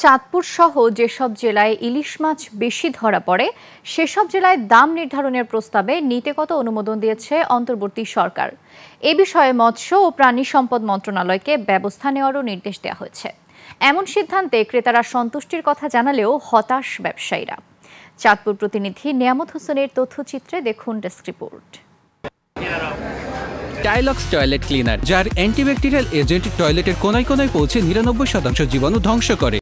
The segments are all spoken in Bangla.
চাঁদপুর সহ যেসব জেলায় ইলিশ মাছ বেশি ধরা পড়ে সেসব জেলায় দাম নির্ধারণের প্রস্তাবে নীতিগত অনুমোদন দিয়েছে অন্তর্বর্তী সরকার। এ বিষয়ে মৎস্য ও প্রাণী সম্পদ মন্ত্রণালয়কে ব্যবস্থা নেওয়ারও নির্দেশ দেওয়া হয়েছে। এমন সিদ্ধান্তে ক্রেতারা সন্তুষ্টির কথা জানালেও হতাশ ব্যবসায়ীরা। চাঁদপুর প্রতিনিধি নিয়ামত হোসেনের তথ্যচিত্রে দেখুন desk report. Tylox toilet cleaner, যার অ্যান্টিব্যাকটেরিয়াল এজেন্ট টয়লেটের কোনায় কোনায় পৌঁছে ৯৯% জীবাণু ধ্বংস করে।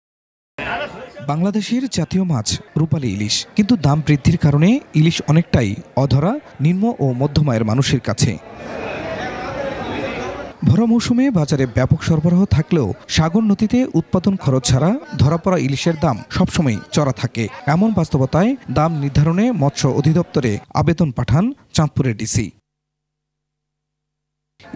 বাংলাদেশের জাতীয় মাছ রূপালী ইলিশ, কিন্তু দাম বৃদ্ধির কারণে ইলিশ অনেকটাই অধরা নিম্ন ও মধ্যম আয়ের মানুষের কাছে। ভরা মৌসুমে বাজারে ব্যাপক সরবরাহ থাকলেও সাগর নদীতে উৎপাদন খরচ ছাড়া ধরা পড়া ইলিশের দাম সবসময় চড়া থাকে। এমন বাস্তবতায় দাম নির্ধারণে মৎস্য অধিদপ্তরে আবেদন পাঠান চাঁদপুরের ডিসি।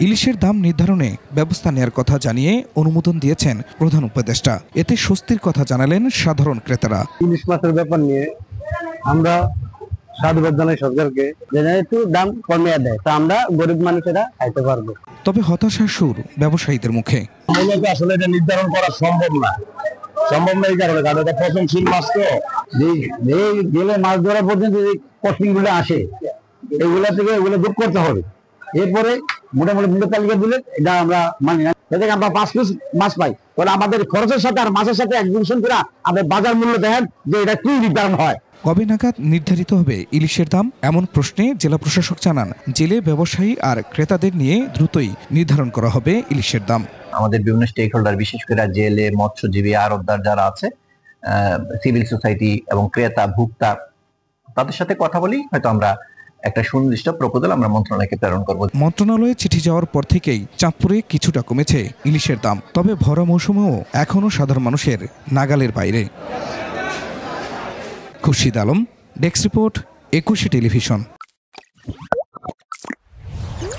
ইলিশের দাম নির্ধারণে ব্যবস্থা নেয়ার কথা জানিয়ে অনুমোদন দিয়েছেন প্রধান উপদেষ্টা। এতে স্বস্তির কথা জানালেন সাধারণ ক্রেতারা। ইলিশ মাছের ব্যাপার নিয়ে আমরা সাধুবাদ জানাই সরকারকে, যে একটু দাম কমিয়ে দেয়, তা আমরা গরিব মানুষেরা খাইতে পারবো। তবে হতাশার সুর ব্যবসায়ীদের মুখে। আসলে এটা নির্ধারণ করা সম্ভব না এই কারণে, কারণ এটা পচনশীল মাছ, তো গেলে মাছ ধরা পর্যন্ত যে কস্টিং গুলো আসে এগুলা থেকে এগুলো যোগ করতে হবে। এরপরে মোটামুটি মূল্য তালিকা দিলে এটা আমরা মানি না। এটাকে আমরা 5 পিস মাছ পাই, তাহলে আমাদের খরচের সাথে আর মাছের সাথে একজনশন করে আমাদের বাজার মূল্য দেখেন যে এটা কি নির্ধারণ হয়। কবে নাগাদ নির্ধারিত হবে ইলিশের দাম, এমন প্রশ্নে জেলা প্রশাসক জানান, জেলে ব্যবসায়ী আর ক্রেতাদের নিয়ে দ্রুতই নির্ধারণ করা হবে ইলিশের দাম। আমাদের বিভিন্ন স্টেক হোল্ডার, বিশেষ করে জেলে, মৎস্যজীবী, আড়তদার যারা আছে, সিভিল সোসাইটি এবং ক্রেতা ভোক্তা, তাদের সাথে কথা বলি হয়তো আমরা একটা সুনির্দিষ্ট প্রপোজাল আমরা মন্ত্রণালয়কে প্রেরণ করব। মন্ত্রণালয়ে চিঠি যাওয়ার পর থেকেই চাঁদপুরে কিছুটা কমেছে ইলিশের দাম, তবে ভরা মৌসুমেও এখনও সাধারণ মানুষের নাগালের বাইরে। Khurshid Alam, desk report, 21 television.